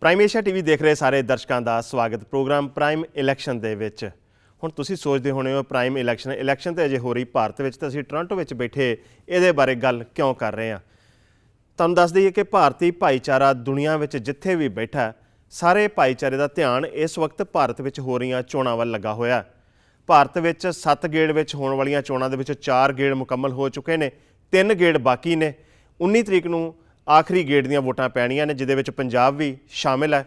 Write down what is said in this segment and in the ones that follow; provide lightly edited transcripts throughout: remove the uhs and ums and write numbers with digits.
Prime Asia TV ਦੇਖ ਰਹੇ ਸਾਰੇ ਦਰਸ਼ਕਾਂ ਦਾ ਸਵਾਗਤ। ਪ੍ਰੋਗਰਾਮ ਪ੍ਰਾਈਮ ਇਲੈਕਸ਼ਨ ਦੇ ਵਿੱਚ ਹੁਣ ਤੁਸੀਂ ਸੋਚਦੇ ਹੋਣੇ ਹੋ ਪ੍ਰਾਈਮ ਇਲੈਕਸ਼ਨ ਤੇ ਅਜੇ ਹੋ ਰਹੀ ਭਾਰਤ ਵਿੱਚ, ਤਾਂ ਅਸੀਂ ਟੋਰਾਂਟੋ ਵਿੱਚ ਬੈਠੇ ਇਹਦੇ ਬਾਰੇ ਗੱਲ ਕਿਉਂ ਕਰ ਰਹੇ ਹਾਂ। ਤੁਹਾਨੂੰ ਦੱਸ ਦਈਏ ਕਿ ਭਾਰਤੀ ਭਾਈਚਾਰਾ ਦੁਨੀਆ ਵਿੱਚ ਜਿੱਥੇ ਵੀ ਬੈਠਾ, ਸਾਰੇ ਭਾਈਚਾਰੇ ਦਾ ਧਿਆਨ ਇਸ ਵਕਤ ਭਾਰਤ ਵਿੱਚ ਹੋ ਰਹੀਆਂ ਚੋਣਾਂ ਵੱਲ ਲੱਗਾ ਹੋਇਆ। ਭਾਰਤ ਵਿੱਚ 7 ਗੇੜ ਵਿੱਚ ਹੋਣ ਵਾਲੀਆਂ ਚੋਣਾਂ ਦੇ ਵਿੱਚ 4 ਗੇੜ ਮੁਕੰਮਲ ਹੋ ਚੁੱਕੇ ਨੇ, 3 ਗੇੜ ਬਾਕੀ ਨੇ। 19 ਤਰੀਕ ਨੂੰ ਆਖਰੀ ਗੇੜ ਦੀਆਂ ਵੋਟਾਂ ਪੈਣੀਆਂ ਨੇ, ਜਿਹਦੇ ਵਿੱਚ ਪੰਜਾਬ ਵੀ ਸ਼ਾਮਿਲ ਹੈ,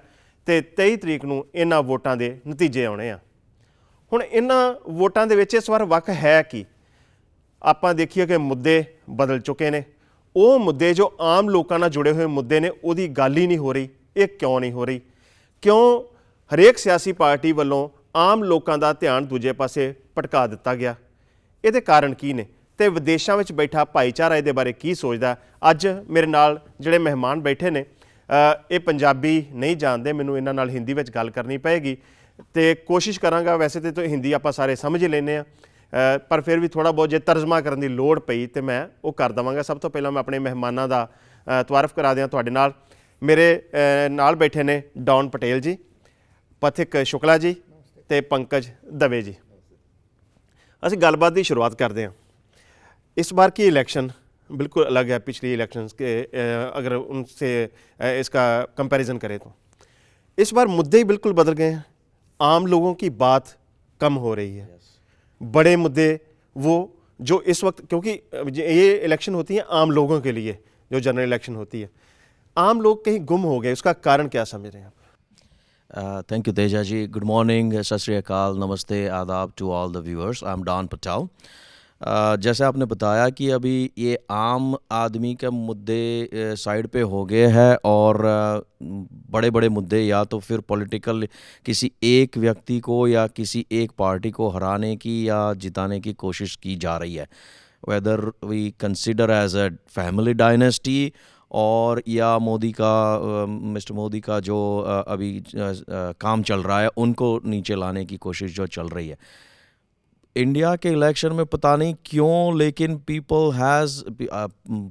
ਅਤੇ 23 ਤਰੀਕ ਨੂੰ ਇਹਨਾਂ ਵੋਟਾਂ ਦੇ ਨਤੀਜੇ ਆਉਣੇ ਆ। ਹੁਣ ਇਹਨਾਂ ਵੋਟਾਂ ਦੇ ਵਿੱਚ ਇਸ ਵਾਰ ਵੱਖ ਹੈ ਕਿ ਆਪਾਂ ਦੇਖੀਏ ਕਿ ਮੁੱਦੇ ਬਦਲ ਚੁੱਕੇ ਨੇ। ਉਹ ਮੁੱਦੇ ਜੋ ਆਮ ਲੋਕਾਂ ਨਾਲ ਜੁੜੇ ਹੋਏ ਮੁੱਦੇ ਨੇ, ਉਹਦੀ ਗੱਲ ਹੀ ਨਹੀਂ ਹੋ ਰਹੀ। ਇਹ ਕਿਉਂ ਨਹੀਂ ਹੋ ਰਹੀ? ਕਿਉਂ ਹਰੇਕ ਸਿਆਸੀ ਪਾਰਟੀ ਵੱਲੋਂ ਆਮ ਲੋਕਾਂ ਦਾ ਧਿਆਨ ਦੂਜੇ ਪਾਸੇ ਭਟਕਾ ਦਿੱਤਾ ਗਿਆ? ਇਹਦੇ ਕਾਰਨ ਕੀ ਨੇ ਅਤੇ ਵਿਦੇਸ਼ਾਂ ਵਿੱਚ ਬੈਠਾ ਭਾਈਚਾਰਾ ਇਹਦੇ ਬਾਰੇ ਕੀ ਸੋਚਦਾ? ਅੱਜ ਮੇਰੇ ਨਾਲ ਜਿਹੜੇ ਮਹਿਮਾਨ ਬੈਠੇ ਨੇ, ਇਹ ਪੰਜਾਬੀ ਨਹੀਂ ਜਾਣਦੇ, ਮੈਨੂੰ ਇਹਨਾਂ ਨਾਲ ਹਿੰਦੀ ਵਿੱਚ ਗੱਲ ਕਰਨੀ ਪਏਗੀ ਅਤੇ ਕੋਸ਼ਿਸ਼ ਕਰਾਂਗਾ। ਵੈਸੇ ਤਾਂ ਹਿੰਦੀ ਆਪਾਂ ਸਾਰੇ ਸਮਝ ਹੀ ਲੈਂਦੇ ਹਾਂ, ਪਰ ਫਿਰ ਵੀ ਥੋੜ੍ਹਾ ਬਹੁਤ ਜੇ ਤਰਜਮਾ ਕਰਨ ਦੀ ਲੋੜ ਪਈ ਤਾਂ ਮੈਂ ਉਹ ਕਰ ਦੇਵਾਂਗਾ। ਸਭ ਤੋਂ ਪਹਿਲਾਂ ਮੈਂ ਆਪਣੇ ਮਹਿਮਾਨਾਂ ਦਾ ਤਾਰਫ ਕਰਾ ਦਿਆਂ ਤੁਹਾਡੇ ਨਾਲ। ਮੇਰੇ ਨਾਲ ਬੈਠੇ ਨੇ ਡੌਨ ਪਟੇਲ ਜੀ, ਪਥਿਕ ਸ਼ੁਕਲਾ ਜੀ ਅਤੇ ਪੰਕਜ ਦਵੇ ਜੀ। ਅਸੀਂ ਗੱਲਬਾत ਦੀ शुरुआत करते हैं। इस बार की इलेक्शन बिल्कुल अलग है पिछली इलेक्शंस के, अगर उनसे इसका कंपैरिजन करें तो इस बार मुद्दे ही बिल्कुल बदल गए हैं। आम लोगों की बात कम हो रही है। बड़े मुद्दे वो जो इस वक्त, क्योंकि ये इलेक्शन होती है आम लोगों के लिए, जो जनरल इलेक्शन होती है, आम लोग कहीं गुम हो गए। उसका कारण क्या समझ रहे हैं आप? Thank you, Teja ji. Good morning, Sat Sri Akal, Namaste, Adab to all the viewers. I'm Don Patel. जैसे आपने बताया कि अभी ये आम आदमी के मुद्दे साइड पे हो गए हैं और बड़े बड़े मुद्दे या तो फिर पॉलिटिकल किसी एक व्यक्ति को या किसी एक पार्टी को हराने की या जिताने की कोशिश की जा रही है। Whether we consider as a family dynasty और या मोदी का मिस्टर मोदी का जो अभी काम चल रहा है, उनको नीचे लाने की कोशिश जो चल रही है। इंडिया के इलेक्शन में पता नहीं क्यों, लेकिन पीपल हैज़,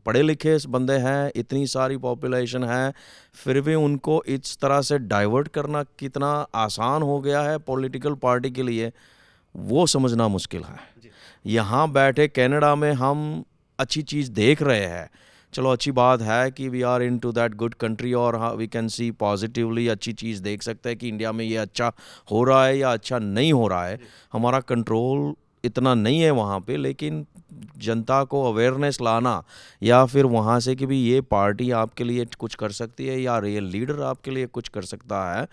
पढ़े लिखे बंदे हैं, इतनी सारी पॉपुलेशन है, फिर भी उनको इस तरह से डाइवर्ट करना कितना आसान हो गया है पॉलिटिकल पार्टी के लिए, वो समझना मुश्किल है। यहाँ बैठे कनाडा में हम अच्छी चीज़ देख रहे हैं। चलो अच्छी बात है कि we are in to that good country और वी कैन सी पॉजिटिवली अच्छी चीज़ देख सकते हैं कि इंडिया में ये अच्छा हो रहा है या अच्छा नहीं हो रहा है। हमारा कंट्रोल इतना नहीं है वहाँ पे, लेकिन जनता को अवेयरनेस लाना या फिर वहाँ से कि भी ये पार्टी आपके लिए कुछ कर सकती है या ये लीडर आपके लिए कुछ कर सकता है,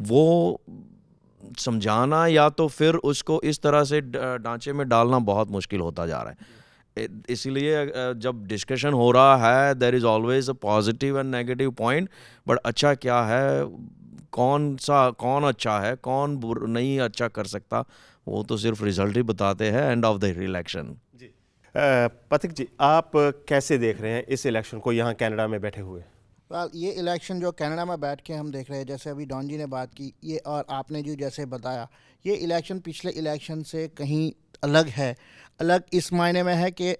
वो समझाना या तो फिर उसको इस तरह से ढांचे में डालना बहुत मुश्किल होता जा रहा है। इसीलिए जब डिस्कशन हो रहा है, there is always a positive and negative point, but अच्छा क्या है, कौन अच्छा है, कौन नहीं अच्छा कर सकता, वो तो सिर्फ रिजल्ट ही बताते हैं एंड ऑफ द इलेक्शन। जी पथिक जी, आप कैसे देख रहे हैं इस इलेक्शन को यहाँ कनाडा में बैठे हुए? ये इलेक्शन जो कनाडा में बैठ के हम देख रहे हैं, जैसे अभी डॉन जी ने बात की, ये और आपने जो जैसे बताया, ये इलेक्शन पिछले इलेक्शन से कहीं अलग है। अलग इस मायने में है कि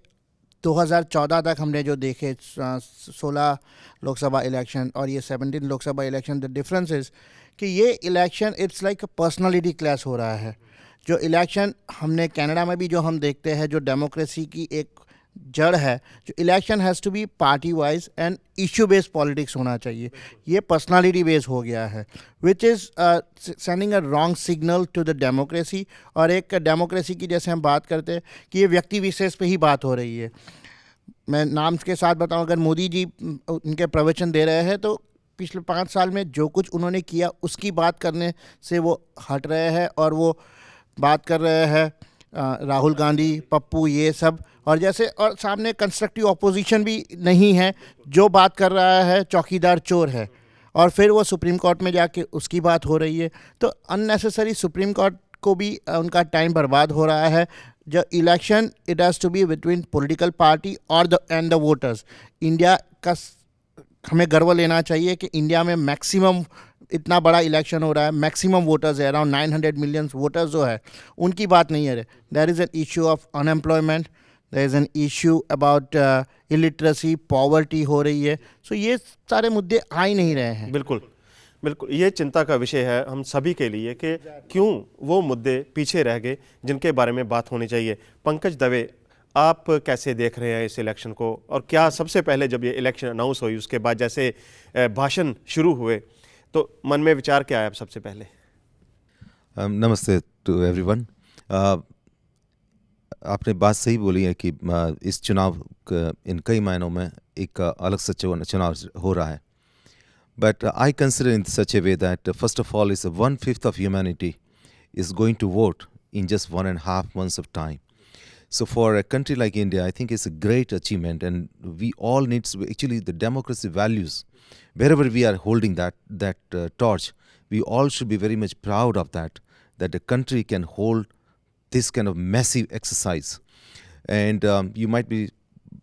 2014 तक हमने जो देखे 16 लोकसभा इलेक्शन और ये 17 Lok Sabha election, the difference is कि ये election it's like a personality clash हो रहा है। जो इलेक्शन हमने कनाडा में भी जो हम देखते हैं, जो डेमोक्रेसी की एक जड़ है, जो election has to be party wise and issue based politics होना चाहिए। ये पर्सनालिटी बेस्ड हो गया है, which is sending a wrong signal to the democracy. और एक डेमोक्रेसी की जैसे हम बात करते हैं कि ये व्यक्ति विशेष पे ही बात हो रही है। मैं नाम के साथ बताऊं, अगर मोदी जी उनके प्रवचन दे रहे हैं तो पिछले 5 साल में जो कुछ उन्होंने किया उसकी बात करने से वो हट रहे हैं और वो बात कर रहे हैं राहुल गांधी, पप्पू, ये सब। और जैसे और सामने कंस्ट्रक्टिव ऑपोजिशन भी नहीं है, जो बात कर रहा है चौकीदार चोर है, और फिर वो सुप्रीम कोर्ट में जाके उसकी बात हो रही है। तो अननेसेसरी सुप्रीम कोर्ट को भी उनका टाइम बर्बाद हो रहा है। जो election it has to be between political party और द वोटर्स। इंडिया का हमें गर्व लेना चाहिए कि इंडिया में मैक्सिमम इतना बड़ा इलेक्शन हो रहा है, मैक्सिमम वोटर्स है, अराउंड 900 मिलियन वोटर्स जो है, उनकी बात नहीं है। There is an issue of unemployment, there is an issue about illiteracy, poverty हो रही है। सो ये सारे मुद्दे आ ही नहीं रहे हैं। बिल्कुल बिल्कुल, ये चिंता का विषय है हम सभी के लिए कि क्यों वो मुद्दे पीछे रह गए जिनके बारे में बात होनी चाहिए। पंकज दवे, आप कैसे देख रहे हैं इस इलेक्शन को, और क्या सबसे पहले जब ये इलेक्शन अनाउंस हुई उसके बाद जैसे भाषण शुरू हुए तो मन में विचार क्या आया सबसे पहले? नमस्ते टू एवरीवन। आपने बात सही बोली है कि इस चुनाव इन कई मायनों में एक अलग सा चुनाव हो रहा है। But I consider in such A way that first of all is 1/5 of humanity is going to vote in just 1.5 months of time. So for a country like India, I think it's a great achievement, and we all need to, actually the democracy values, wherever we are holding that torch, we all should be very much proud of that the country can hold this kind of massive exercise. And you might be,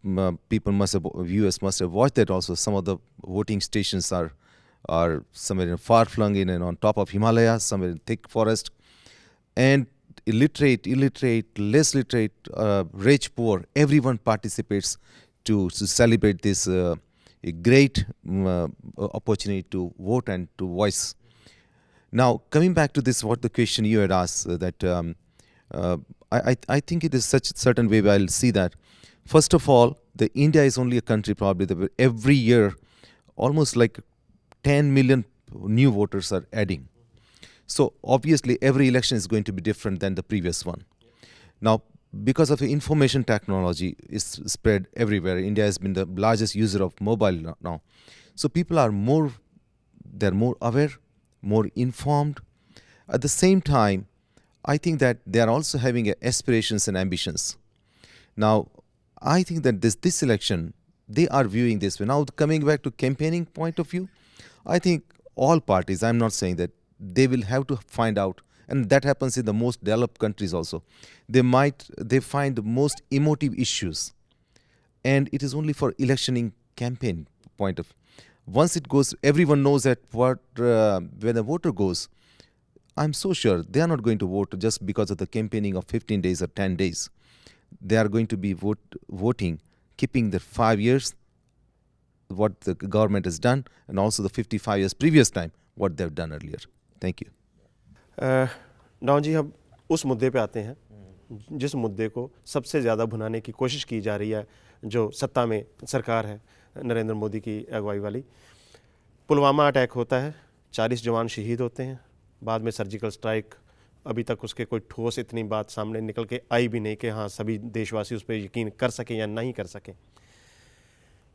viewers must have watched that also. Some of the voting stations are somewhere far flung in and on top of Himalayas, somewhere in thick forest. And illiterate, less literate, rich, poor, everyone participates to celebrate this a great opportunity to vote and to voice. Now, coming back to this, what the question you had asked, that I think it is such a certain way I'll see that. First of all, the India is only a country probably that every year almost like 10 million new voters are adding. So obviously every election is going to be different than the previous one. Now, because of information technology is spread everywhere, India has been the largest user of mobile now. So people are they're more aware, more informed. At the same time, I think that they are also having aspirations and ambitions. Now, I think that this election, they are viewing this way. Now, coming back to campaigning point of view, I think all parties, I'm not saying that, they will have to find out, and that happens in the most developed countries also. They find the most emotive issues, and it is only for electioning campaign point of. Once it goes, everyone knows that when a voter goes, I'm so sure they are not going to vote just because of the campaigning of 15 days or 10 days. They are going to be voting, keeping the 5 years what the government has done, and also the 55 years previous time what they've done earlier. Thank you. डॉन जी, हम उस मुद्दे पे आते हैं जिस मुद्दे को सबसे ज़्यादा भुनाने की कोशिश की जा रही है, जो सत्ता में सरकार है नरेंद्र मोदी की अगुवाई वाली। पुलवामा अटैक होता है, 40 जवान शहीद होते हैं, बाद में सर्जिकल स्ट्राइक, अभी तक उसके कोई ठोस इतनी बात सामने निकल के आई भी नहीं कि हाँ सभी देशवासी उस पर यकीन कर सकें या नहीं कर सकें।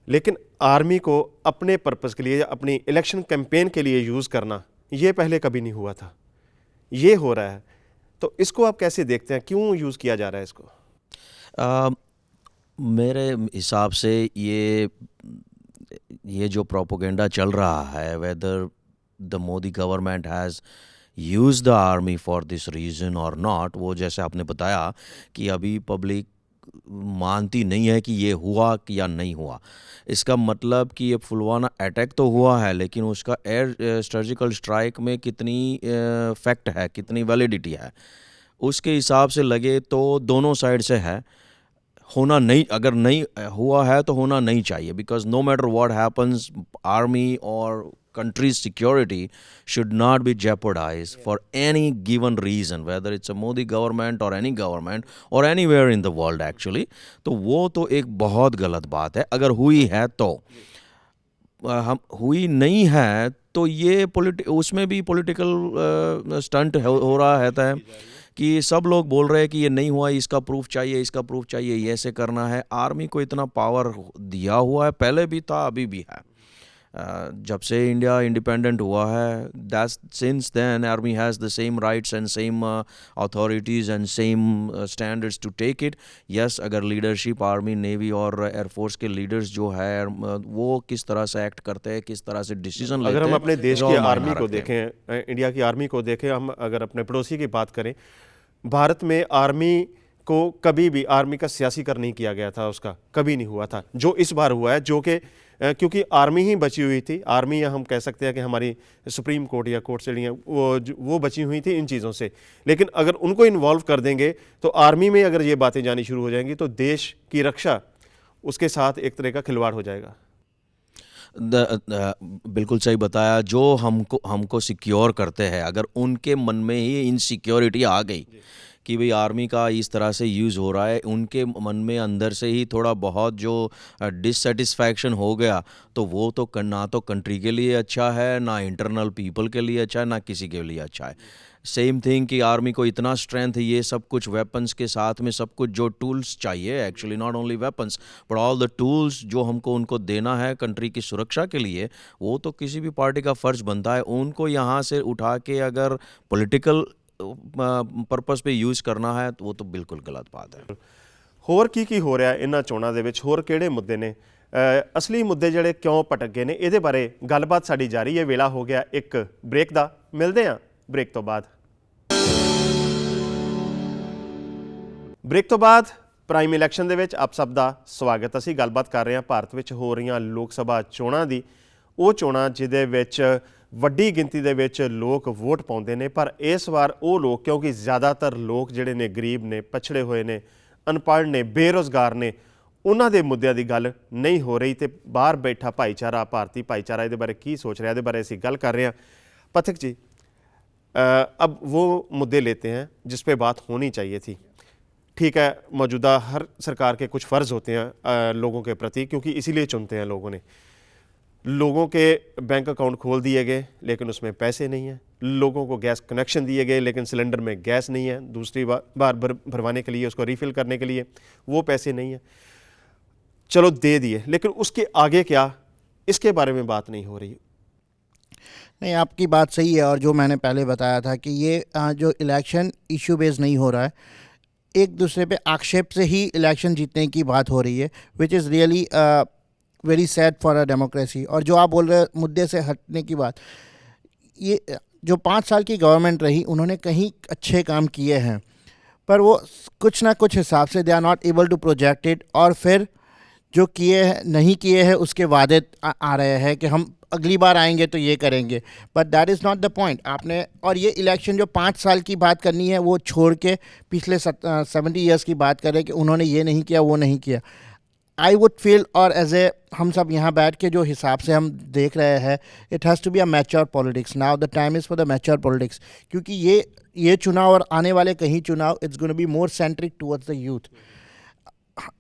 लेकिन आर्मी को अपने पर्पज़ के लिए, अपनी इलेक्शन कैंपेन के लिए यूज़ करना, ये पहले कभी नहीं हुआ था, ये हो रहा है। तो इसको आप कैसे देखते हैं, क्यों यूज़ किया जा रहा है इसको? मेरे हिसाब से ये जो प्रोपोगेंडा चल रहा है, whether the Modi government has use the army for this reason और नॉट, वो जैसे आपने बताया कि अभी पब्लिक मानती नहीं है कि ये हुआ या नहीं हुआ। इसका मतलब कि ये पुलवामा अटैक तो हुआ है, लेकिन उसका एयर सर्जिकल स्ट्राइक में कितनी फैक्ट है, कितनी वैलिडिटी है, उसके हिसाब से लगे तो दोनों साइड से है। होना नहीं, अगर नहीं हुआ है तो होना नहीं चाहिए, because no matter what happens, army और country's security should not be jeopardized for any given reason, whether it's a Modi government or any government or anywhere in the world actually. तो वो तो एक बहुत गलत बात है। अगर हुई है तो हम, हुई नहीं है तो ये उसमें भी पॉलिटिकल स्टंट हो रहा है कि सब लोग बोल रहे हैं कि ये नहीं हुआ, इसका प्रूफ चाहिए, इसका प्रूफ चाहिए, ये ऐसे करना है। आर्मी को इतना पावर दिया हुआ है, पहले भी था, अभी भी है। जब से इंडिया इंडिपेंडेंट हुआ है, that's since then army has the same rights and same authorities and same standards to take it. Yes, अगर लीडरशिप आर्मी, नेवी और एयरफोर्स के लीडर्स जो है वो किस तरह से एक्ट करते हैं, किस तरह से डिसीजन लेते हैं। अगर हम अपने देश की आर्मी को देखें, इंडिया की आर्मी को देखें, हम अगर अपने पड़ोसी की बात करें, भारत में आर्मी को कभी भी आर्मी का सियासीकरण नहीं किया गया था, उसका कभी नहीं हुआ था। जो इस बार हुआ है, जो कि क्योंकि आर्मी ही बची हुई थी, आर्मी या हम कह सकते हैं कि हमारी सुप्रीम कोर्ट या कोर्ट से वो बची हुई थी इन चीज़ों से। लेकिन अगर उनको इन्वॉल्व कर देंगे तो आर्मी में अगर ये बातें जानी शुरू हो जाएंगी तो देश की रक्षा उसके साथ एक तरह का खिलवाड़ हो जाएगा। बिल्कुल सही बताया। जो हमको सिक्योर करते हैं, अगर उनके मन में ही इनसिक्योरिटी आ गई कि भाई आर्मी का इस तरह से यूज़ हो रहा है, उनके मन में अंदर से ही थोड़ा बहुत जो डिससेटिस्फैक्शन हो गया, तो वो तो ना तो कंट्री के लिए अच्छा है, ना इंटरनल पीपल के लिए अच्छा है, ना किसी के लिए अच्छा है। सेम थिंग कि आर्मी को इतना स्ट्रेंथ, ये सब कुछ वेपन्स के साथ में सब कुछ जो टूल्स चाहिए, actually not only weapons but all the tools जो हमको उनको देना है कंट्री की सुरक्षा के लिए, वो तो किसी भी पार्टी का फ़र्ज़ बनता है। उनको यहाँ से उठा के अगर पॉलिटिकल ਪਰਪਸ पे यूज़ करना है तो वो तो बिल्कुल गलत बात है। ਹੋਰ ਕੀ ਹੋ ਰਿਹਾ ਇਹਨਾਂ ਚੋਣਾਂ ਦੇ ਵਿੱਚ, ਹੋਰ ਕਿਹੜੇ ਮੁੱਦੇ ਨੇ, ਅਸਲੀ ਮੁੱਦੇ ਜਿਹੜੇ ਕਿਉਂ ਭਟਕ ਗਏ ਨੇ, ਇਹਦੇ ਬਾਰੇ ਗੱਲਬਾਤ ਸਾਡੀ ਜਾਰੀ ਹੈ। ਵੇਲਾ ਹੋ ਗਿਆ ਇੱਕ ਬ੍ਰੇਕ ਦਾ, ਮਿਲਦੇ ਹਾਂ ਬ੍ਰੇਕ ਤੋਂ ਬਾਅਦ। ਬ੍ਰੇਕ ਤੋਂ ਬਾਅਦ ਪ੍ਰਾਈਮ ਇਲੈਕਸ਼ਨ ਦੇ ਵਿੱਚ ਆਪ ਸਭ ਦਾ ਸਵਾਗਤ। ਅਸੀਂ ਗੱਲਬਾਤ ਕਰ ਰਹੇ ਹਾਂ ਭਾਰਤ ਵਿੱਚ ਹੋ ਰਹੀਆਂ ਲੋਕ ਸਭਾ ਚੋਣਾਂ ਦੀ, ਉਹ ਚੋਣਾਂ ਜਿਹਦੇ ਵਿੱਚ ਵੱਡੀ ਗਿਣਤੀ ਦੇ ਵਿੱਚ ਲੋਕ ਵੋਟ ਪਾਉਂਦੇ ਨੇ, ਪਰ ਇਸ ਵਾਰ ਉਹ ਲੋਕ, ਕਿਉਂਕਿ ਜ਼ਿਆਦਾਤਰ ਲੋਕ ਜਿਹੜੇ ਨੇ ਗਰੀਬ ਨੇ, ਪਛੜੇ ਹੋਏ ਨੇ, ਅਨਪੜ੍ਹ ਨੇ, ਬੇਰੁਜ਼ਗਾਰ ਨੇ, ਉਹਨਾਂ ਦੇ ਮੁੱਦਿਆਂ ਦੀ ਗੱਲ ਨਹੀਂ ਹੋ ਰਹੀ। ਤੇ ਬਾਹਰ ਬੈਠਾ ਭਾਈਚਾਰਾ, ਭਾਰਤੀ ਭਾਈਚਾਰਾ ਇਹਦੇ ਬਾਰੇ ਕੀ सोच रहा है, ਇਹਦੇ ਬਾਰੇ ਅਸੀਂ ਗੱਲ कर रहे हैं। पथिक जी, अब वो मुद्दे लेते हैं जिस पे बात होनी चाहिए थी। ठीक है, मौजूदा हर सरकार के कुछ फ़र्ज़ होते हैं लोगों के प्रति, क्योंकि इसीलिए चुनते हैं लोगों ने। लोगों के बैंक अकाउंट खोल दिए गए लेकिन उसमें पैसे नहीं हैं, लोगों को गैस कनेक्शन दिए गए लेकिन सिलेंडर में गैस नहीं है, दूसरी बार भरवाने के लिए, उसको रिफ़िल करने के लिए वो पैसे नहीं हैं। चलो दे दिए, लेकिन उसके आगे क्या, इसके बारे में बात नहीं हो रही। नहीं, आपकी बात सही है। और जो मैंने पहले बताया था कि ये जो इलेक्शन इशू बेस्ड नहीं हो रहा है, एक दूसरे पे आक्षेप से ही इलेक्शन जीतने की बात हो रही है, which is really very sad for a democracy. और जो आप बोल रहे मुद्दे से हटने की बात, ये जो 5 साल की गवर्नमेंट रही, उन्होंने कहीं अच्छे काम किए हैं, पर वो कुछ ना कुछ हिसाब से they are not able to project it, और फिर जो किए हैं नहीं किए हैं उसके वादे आ रहे हैं कि हम अगली बार आएंगे तो ये करेंगे, but that is not the point. आपने और ये इलेक्शन जो 5 साल की बात करनी है, वो छोड़ के पिछले 70 ईयर्स की बात करें कि उन्होंने ये नहीं किया, वो नहीं किया। आई वुड फील, और एज ए हम सब यहाँ बैठ के जो हिसाब से हम देख रहे हैं, it has to be a mature politics. Now the time is for the mature politics, क्योंकि ये चुनाव और आने वाले कहीं चुनाव, it's going to be more centric towards the youth.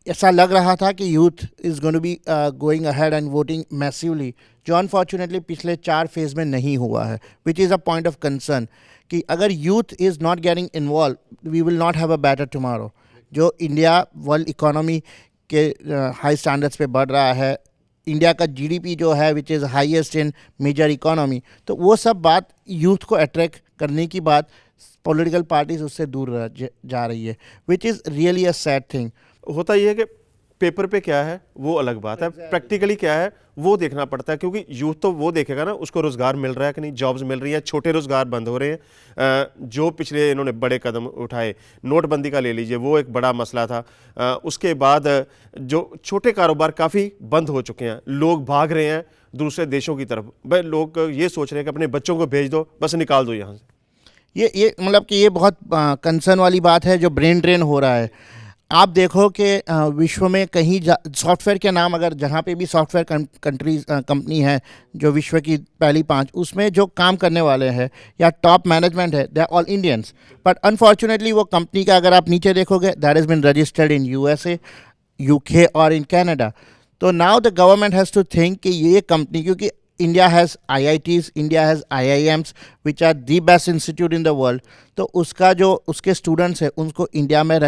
ऐसा लग रहा था कि youth is going to be going ahead and voting massively, जो अनफॉर्चुनेटली पिछले 4 फेज़ में नहीं हुआ है, which is a point of concern कि अगर youth is not getting involve, we will not have a better tomorrow. जो इंडिया वर्ल्ड इकोनॉमी के हाई स्टैंडर्ड्स पे बढ़ रहा है, इंडिया का जीडीपी जो है which is highest in major economy, तो वो सब बात यूथ को अट्रैक्ट करने की बात पॉलिटिकल पार्टीज उससे दूर जा रही है, which is really a sad thing. होता ये है कि पेपर पे क्या है वो अलग बात है, प्रैक्टिकली क्या है वो देखना पड़ता है, क्योंकि यूथ तो वो देखेगा ना उसको रोज़गार मिल रहा है कि नहीं, जॉब्स मिल रही हैं, छोटे रोज़गार बंद हो रहे हैं। जो पिछले इन्होंने बड़े कदम उठाए, नोटबंदी का ले लीजिए, वो एक बड़ा मसला था। उसके बाद जो छोटे कारोबार काफ़ी बंद हो चुके हैं, लोग भाग रहे हैं दूसरे देशों की तरफ। भाई लोग ये सोच रहे हैं कि अपने बच्चों को भेज दो, बस निकाल दो यहाँ से। ये मतलब कि ये बहुत कंसर्न वाली बात है, जो ब्रेन ड्रेन हो रहा है। आप देखो कि विश्व में कहीं सॉफ्टवेयर के नाम, अगर जहाँ पे भी सॉफ्टवेयर कंपनी है जो विश्व की पहली 5, उसमें जो काम करने वाले हैं या टॉप मैनेजमेंट है, they are all Indians. But unfortunately वो कंपनी का अगर आप नीचे देखोगे, that has been registered in USA, UK और इन कैनेडा। तो now the government has to think कि ये कंपनी, क्योंकि India has IITs, India has IIMs which are the best institute in the world, तो उसका जो उसके स्टूडेंट्स हैं उनको इंडिया में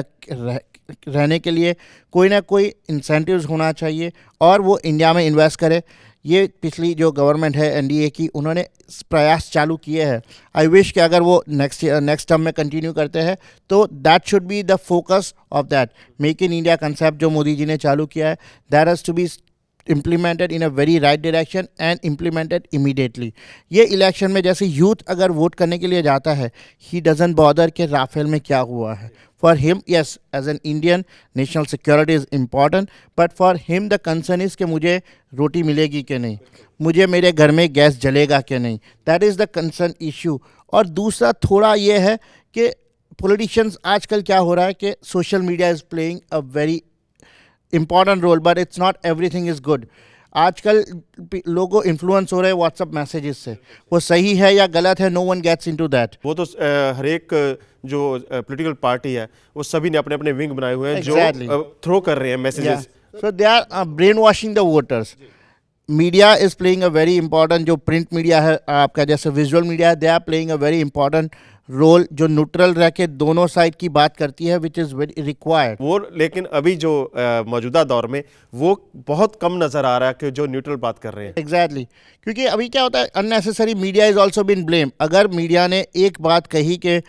रहने के लिए कोई ना कोई इंसेंटिव्स होना चाहिए, और वो इंडिया में इन्वेस्ट करे। ये पिछली जो गवर्नमेंट है NDA की, उन्होंने प्रयास चालू किए हैं। आई विश कि अगर वो नेक्स्ट टर्म में कंटिन्यू करते हैं तो that should be the focus of that make in India concept जो मोदी जी ने चालू किया है, that has to be implemented in a very right direction and implemented immediately। ये इलेक्शन में जैसे यूथ अगर वोट करने के लिए जाता है, he doesn't bother कि राफेल में क्या हुआ है। For him, yes, as an Indian, national security is important, but for him the concern is कि मुझे रोटी मिलेगी कि नहीं, मुझे मेरे घर में गैस जलेगा कि नहीं, that is the concern issue। और दूसरा थोड़ा ये है कि politicians आजकल क्या हो रहा है कि social media is playing a very important role, but it's not everything is good। आजकल लोगों को इन्फ्लुएंस हो रहे हैं व्हाट्सएप मैसेजेस से, वो सही है या गलत है, no one gets into that. वो तो हर एक जो पॉलिटिकल पार्टी है वो सभी ने अपने अपने विंग बनाए हुए हैं Exactly. जो थ्रो कर रहे हैं messages. So they are brain washing the voters. Media is playing a very important, जो प्रिंट मीडिया है आपका, जैसे विजुअल मीडिया है, they are playing a very important role, जो न्यूट्रल रह के दोनों साइड की बात करती है, विच इज़ वेरी रिक्वायर्ड। वो लेकिन अभी जो मौजूदा दौर में वो बहुत कम नज़र आ रहा है कि जो न्यूट्रल बात कर रहे हैं। एग्जैक्टली क्योंकि अभी क्या होता है, unnecessary media is also been blame. अगर मीडिया ने एक बात कही कि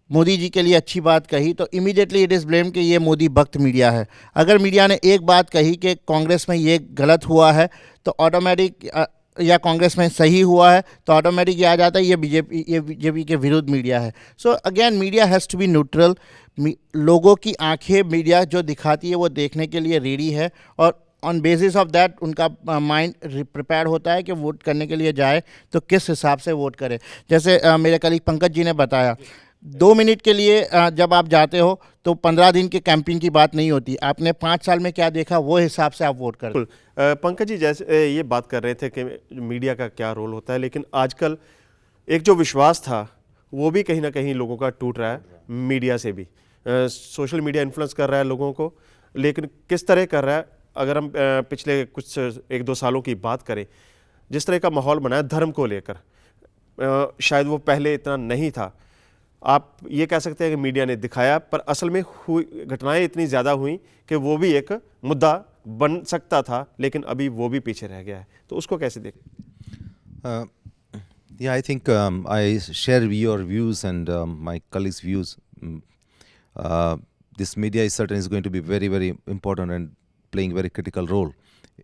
मोदी जी के लिए अच्छी बात कही, तो इमीडिएटली इट इज़ ब्लेम कि ये मोदी भक्त मीडिया है। अगर मीडिया ने एक बात कही कि कांग्रेस में ये गलत हुआ है, तो ऑटोमेटिक, या कांग्रेस में सही हुआ है, तो ऑटोमेटिक ये आ जाता है ये बीजेपी के विरुद्ध मीडिया है। So again media has to be neutral. लोगों की आंखें मीडिया जो दिखाती है वो देखने के लिए रेडी है, और ऑन बेसिस ऑफ दैट उनका माइंड प्रिपेयर होता है कि वोट करने के लिए जाए तो किस हिसाब से वोट करे। जैसे मेरे कलीग पंकज जी ने बताया, 2 मिनट के लिए जब आप जाते हो तो 15 दिन के कैंपिंग की बात नहीं होती, आपने 5 साल में क्या देखा वो हिसाब से आप वोट करते। बिल्कुल। पंकज जी, जैसे ये बात कर रहे थे कि मीडिया का क्या रोल होता है, लेकिन आजकल एक जो विश्वास था वो भी कहीं ना कहीं लोगों का टूट रहा है मीडिया से भी। सोशल मीडिया इन्फ्लुएंस कर रहा है लोगों को, लेकिन किस तरह कर रहा है? अगर हम पिछले कुछ 1-2 सालों की बात करें, जिस तरह का माहौल बना है धर्म को लेकर, शायद वो पहले इतना नहीं था। आप ये कह सकते हैं कि मीडिया ने दिखाया, पर असल में हुई घटनाएं इतनी ज़्यादा हुई कि वो भी एक मुद्दा बन सकता था, लेकिन अभी वो भी पीछे रह गया है। तो उसको कैसे देखें? Yeah, I think I share your views and my colleagues' views. This media is certainly going to be very, very important and playing a very critical role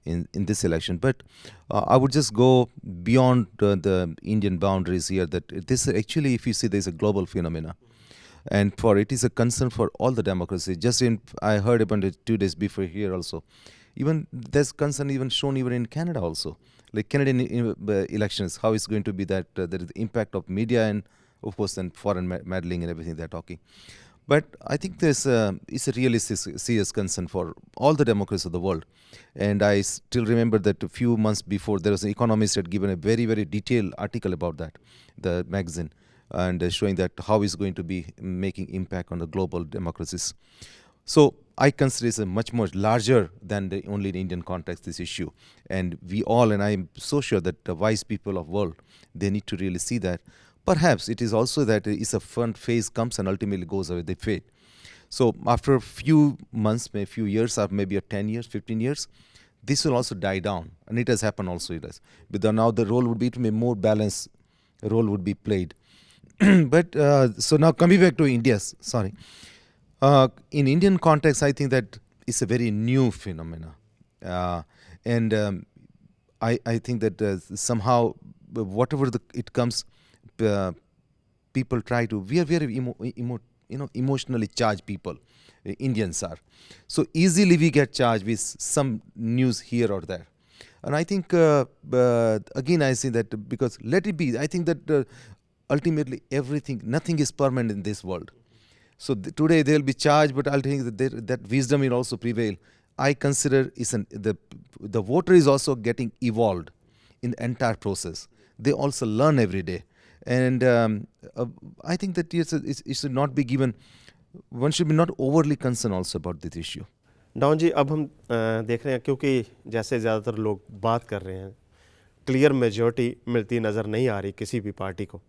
in this election. But I would just go beyond the Indian boundaries here. That this actually, if you see, there is a global phenomena, and for it is a concern for all the democracy. I heard about it 2 days before here also. Even there's concern even shown even in Canada also. Like Canadian elections, how it's going to be that there is the impact of media and of course then foreign meddling and everything they're talking. But I think it's a really serious concern for all the democracies of the world. And I still remember that a few months before there was an economist had given a very, very detailed article about that, the magazine, and showing that how it's going to be making impact on the global democracies. So I consider it's a much more larger than the only the Indian context, this issue. And we all, and I'm so sure that the wise people of world, they need to really see that. Perhaps it is also that it's a fun phase comes and ultimately goes away, they fade. So after a few months, maybe a few years, or maybe 10 years, 15 years, this will also die down. And it has happened also, it has. But now the role would be to be more balanced, role would be played. But so now coming back to India's, sorry. In Indian context, I think that it's a very new phenomena. And I think that somehow, whatever it comes, people try to, we are very emotionally charged people, Indians are. So easily we get charged with some news here or there. And I think, again, I say that because let it be, I think that ultimately nothing is permanent in this world. So today they will be charged, but I'll think that wisdom will also prevail. I consider the voter is also getting evolved in the entire process. They also learn every day. And I think that it should not be given, one should be not overly concerned also about this issue. डाउन जी, अब हम देख रहे हैं, क्योंकि जैसे ज़्यादातर लोग बात कर रहे हैं, क्लियर मेजॉरिटी मिलती नज़र नहीं आ रही किसी भी पार्टी को।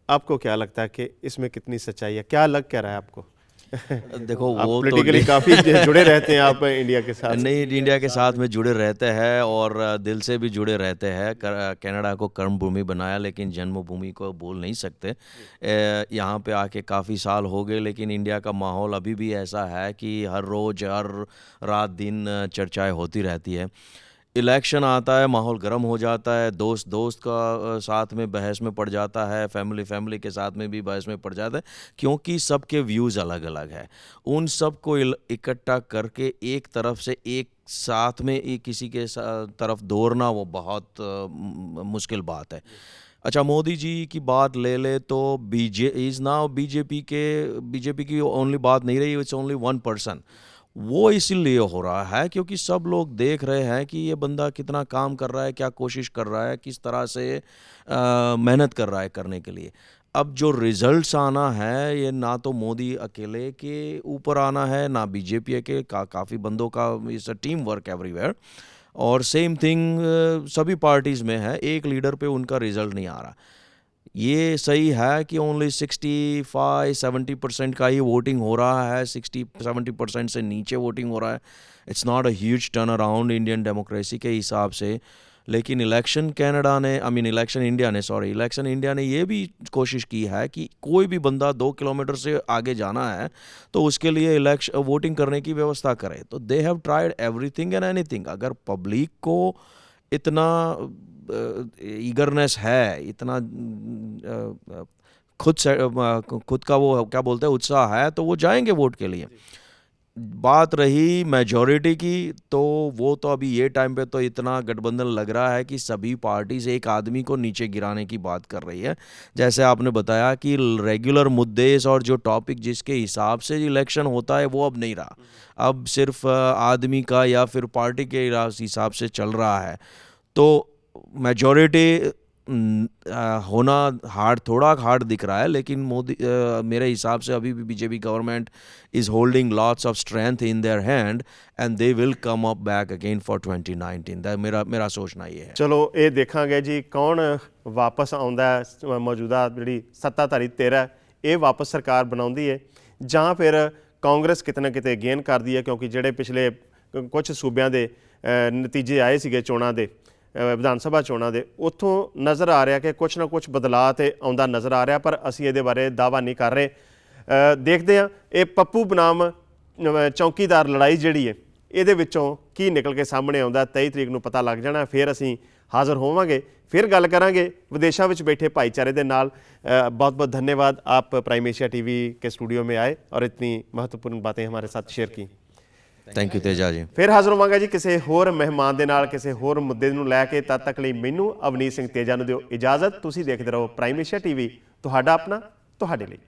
आपको क्या लगता है कि इसमें कितनी सच्चाई है? क्या लग क्या रहा है आपको? देखो आप वो पॉलिटिकली तो काफ़ी जुड़े रहते हैं आप इंडिया के साथ। नहीं, इंडिया के साथ में जुड़े रहते हैं और दिल से भी जुड़े रहते हैं। कनाडा को कर्मभूमि बनाया, लेकिन जन्मभूमि को बोल नहीं सकते। यहाँ पे आके काफ़ी साल हो गए, लेकिन इंडिया का माहौल अभी भी ऐसा है कि हर रोज़ हर रात दिन चर्चाएं होती रहती है। इलेक्शन आता है, माहौल गर्म हो जाता है, दोस्त का साथ में बहस में पड़ जाता है, फैमिली के साथ में भी बहस में पड़ जाता है, क्योंकि सबके व्यूज़ अलग अलग है। उन सब को इकट्ठा करके एक तरफ से एक साथ में किसी के तरफ दौड़ना वो बहुत मुश्किल बात है। अच्छा, मोदी जी की बात ले ले तो बीजेपी की ओनली बात नहीं रही, इट्स ओनली वन पर्सन। वो इसीलिए हो रहा है क्योंकि सब लोग देख रहे हैं कि ये बंदा कितना काम कर रहा है, क्या कोशिश कर रहा है, किस तरह से मेहनत कर रहा है करने के लिए। अब जो रिजल्ट्स आना है ये ना तो मोदी अकेले के ऊपर आना है, ना बीजेपी के काफ़ी बंदों का, it's a team work everywhere. और सेम थिंग सभी पार्टीज़ में है, एक लीडर पे उनका रिजल्ट नहीं आ रहा। ये सही है कि ओनली 65-70% का ही वोटिंग हो रहा है, 60-70% से नीचे वोटिंग हो रहा है। It's not a huge turn around Indian democracy के हिसाब से। लेकिन इलेक्शन इंडिया ने ये भी कोशिश की है कि कोई भी बंदा 2 किलोमीटर से आगे जाना है तो उसके लिए वोटिंग करने की व्यवस्था करे। तो they have tried everything and anything. अगर पब्लिक को इतना ईगरनेस है, इतना खुद का वो क्या बोलते हैं उत्साह है, तो वो जाएंगे वोट के लिए। बात रही मेजॉरिटी की, तो वो तो अभी ये टाइम पे तो इतना गठबंधन लग रहा है कि सभी पार्टीज एक आदमी को नीचे गिराने की बात कर रही है। जैसे आपने बताया कि रेगुलर मुद्दे और जो टॉपिक जिसके हिसाब से इलेक्शन होता है वो अब नहीं रहा, अब सिर्फ आदमी का या फिर पार्टी के हिसाब से चल रहा है। तो मेजॉरिटी होना थोड़ा हार्ड दिख रहा है, लेकिन मेरे हिसाब से अभी भी BJP government is holding lots of strength in their hand and they will come up back again for 2019। That मेरा सोचना ये है। ਚਲੋ ਇਹ ਦੇਖਾਂਗੇ ਜੀ ਕੌਣ ਵਾਪਸ ਆਉਂਦਾ ਹੈ, ਮੌਜੂਦਾ ਜਿਹੜੀ ਸੱਤਾਧਾਰੀ ਧਿਰ ਹੈ ਇਹ ਵਾਪਸ ਸਰਕਾਰ ਬਣਾਉਂਦੀ ਹੈ ਜਾਂ ਫਿਰ ਕਾਂਗਰਸ ਕਿਤੇ ਨਾ ਕਿਤੇ ਗੇਨ ਕਰਦੀ ਹੈ, ਕਿਉਂਕਿ ਜਿਹੜੇ ਪਿਛਲੇ ਕੁਝ ਸੂਬਿਆਂ ਦੇ ਨਤੀਜੇ ਆਏ ਸੀਗੇ ਚੋਣਾਂ ਦੇ, ਵਿਧਾਨ ਸਭਾ ਚੋਣਾਂ ਦੇ, ਉੱਥੋਂ ਨਜ਼ਰ ਆ ਰਿਹਾ ਕਿ ਕੁਛ ਨਾ ਕੁਛ ਬਦਲਾਅ ਤੇ ਆਉਂਦਾ ਨਜ਼ਰ ਆ ਰਿਹਾ, ਪਰ ਅਸੀਂ ਇਹਦੇ ਬਾਰੇ ਦਾਅਵਾ ਨਹੀਂ ਕਰ ਰਹੇ। ਦੇਖਦੇ ਹਾਂ ਇਹ ਪੱਪੂ ਬਨਾਮ ਚੌਂਕੀਦਾਰ ਲੜਾਈ ਜਿਹੜੀ ਹੈ ਇਹਦੇ ਵਿੱਚੋਂ ਕੀ ਨਿਕਲ ਕੇ ਸਾਹਮਣੇ ਆਉਂਦਾ। 23 ਤਰੀਕ ਨੂੰ ਪਤਾ ਲੱਗ ਜਾਣਾ, ਫਿਰ ਅਸੀਂ ਹਾਜ਼ਰ ਹੋਵਾਂਗੇ, ਫਿਰ ਗੱਲ ਕਰਾਂਗੇ ਵਿਦੇਸ਼ਾਂ ਵਿੱਚ ਬੈਠੇ ਭਾਈचारे ਦੇ ਨਾਲ। बहुत बहुत धन्यवाद, आप प्राइम एशिया टीवी के स्टूडियो में आए और इतनी महत्वपूर्ण बातें हमारे साथ शेयर की। ਥੈਂਕ ਯੂ ਤੇਜਾ ਜੀ। ਫਿਰ ਹਾਜ਼ਰ ਹੋਵਾਂਗਾ ਜੀ ਕਿਸੇ ਹੋਰ ਮਹਿਮਾਨ ਦੇ ਨਾਲ, ਕਿਸੇ ਹੋਰ ਮੁੱਦੇ ਨੂੰ ਲੈ ਕੇ। ਤਦ ਤੱਕ ਲਈ ਮੈਨੂੰ ਅਵਨੀਤ ਸਿੰਘ ਤੇਜਾ ਨੂੰ ਦਿਓ ਇਜਾਜ਼ਤ। ਤੁਸੀਂ ਦੇਖਦੇ ਰਹੋ ਪ੍ਰਾਈਮ ਏਸ਼ੀਆ ਟੀਵੀ, ਤੁਹਾਡਾ ਆਪਣਾ, ਤੁਹਾਡੇ ਲਈ।